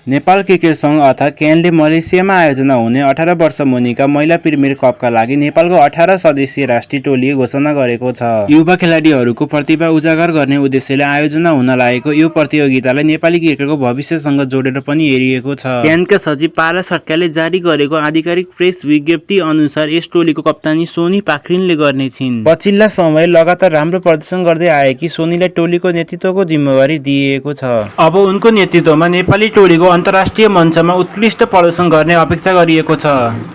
Nepal cricket संघ अर्थात् क्यानले मलेसियामा आयोजना हुने 18 वर्ष मुनिका महिला प्रिमियर कपका लागि नेपालको 18 सदस्यीय राष्ट्रिय टोली घोषणा गरेको छ। युवा खेलाडीहरूको प्रतिभा उजागर गर्ने उद्देश्यले आयोजना हुन लागेको यो प्रतियोगितालाई नेपाली क्रिकेटको भविष्यसँग जोडेर पनि हेरिएको छ। क्यानका सचिव पारस खड्काले जारी गरेको आधिकारिक प्रेस विज्ञप्ति अनुसार यस टोलीको कप्तानी सोनी पाखरिनले गर्ने छिन्। पछिल्ला समय लगातार राम्रो प्रदर्शन गर्दै आएकी सोनीलाई टोलीको नेतृत्वको जिम्मेवारी दिइएको छ। अब उनको नेतृत्वमा नेपाली टोलीको अन्तर्राष्ट्रिय मञ्चमा उत्कृष्ट प्रदर्शन गर्ने अपेक्षा गरिएको छ।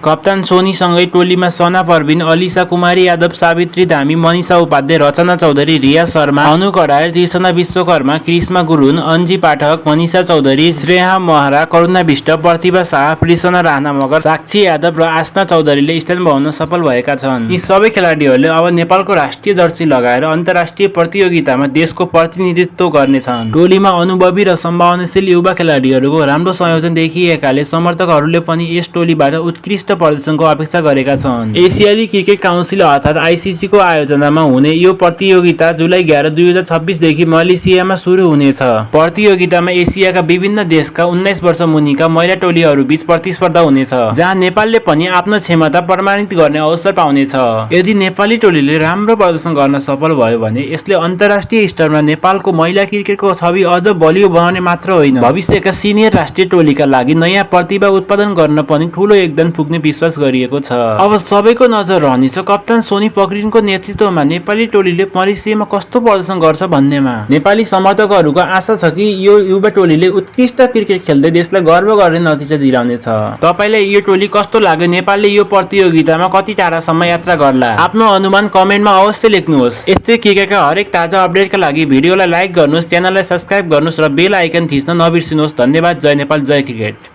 कप्तान सोनीसँगै टोलीमा सना परविन, अलिसा कुमारी यादव, सावित्री धामी, मनिषा उपाध्याय, रचना चौधरी, रिया शर्मा, अनु कडायर, तीर्सना विश्वकर्मा, कृष्मा गुरुङ, अन्जी पाठक, मनिषा चौधरी, श्रेया महरा, करुणा विष्ट, प्रतिभा शाह, प्रिसना राणा मगर, साक्षी यादव र आस्ना चौधरीले स्थान पाउन सफल भएका छन्। यी सबै खेलाडीहरूले अब नेपालको राष्ट्रिय जर्सी लगाएर अन्तर्राष्ट्रिय प्रतियोगितामा देशको प्रतिनिधित्व गर्नेछन्। टोलीमा अनुभवी र सम्भावनाशील युवा खेलाडीहरूको राम्रो संयोजन देखिएकाले समर्थकहरूले पनि यस टोलीबाट उत्कृष्ट प्रदर्शनको अपेक्षा गरेका छन्। एसियाली क्रिकेट काउन्सिल अर्थात् आइसिसी को आयोजनामा हुने यो प्रतियोगिता जुलाई 11, 2026 देखि मलेसियामा सुरु हुनेछ। प्रतियोगितामा एसियाका विभिन्न देशका 19 वर्ष मुनिका महिला टोलीहरू बीच प्रतिस्पर्धा हुनेछ, जहाँ नेपालले पनि आफ्नो क्षमता प्रमाणित गर्ने अवसर पाउनेछ। यदि नेपाली टोलीले राम्रो प्रदर्शन गर्न सफल भयो भने यसले अन्तर्राष्ट्रिय स्तरमा नेपालको महिला क्रिकेटको छवि अझ बलियो बनाउने मात्र होइन, भविष्यका सिनियर राष्ट्रिय टोलीका लागि नयाँ प्रतिभा उत्पादन गर्न पनि ठूलो योगदान पुग्ने विश्वास गरिएको छ। अब सबैको नजर रहनेछ कप्तान सोनी पाखरिनको नेतृत्वमा नेपाली टोलीले मलेसियामा कस्तो प्रदर्शन गर्छ भन्नेमा। नेपाली समर्थकहरूको आशा छ कि यो युवा टोलीले उत्कृष्ट क्रिकेट खेल्दै देशलाई गर्व गर्ने नतिजा दिलाउनेछ। तपाईलाई यो टोली कस्तो लाग्यो? नेपालले यो प्रतियोगितामा कति टाढासम्म यात्रा गर्ला? आफ्नो अनुमान कमेन्टमा अवश्य लेख्नुहोस्। यस्तै क्रिकेटका हरेक ताजा अपडेटका लागि भिडियोलाई लाइक गर्नुहोस्, च्यानललाई सब्स्क्राइब गर्नुहोस् र बेल आइकन थिच्न नबिर्सिनुहोस्। धन्यवाद। जय नेपाल, जय क्रिकेट।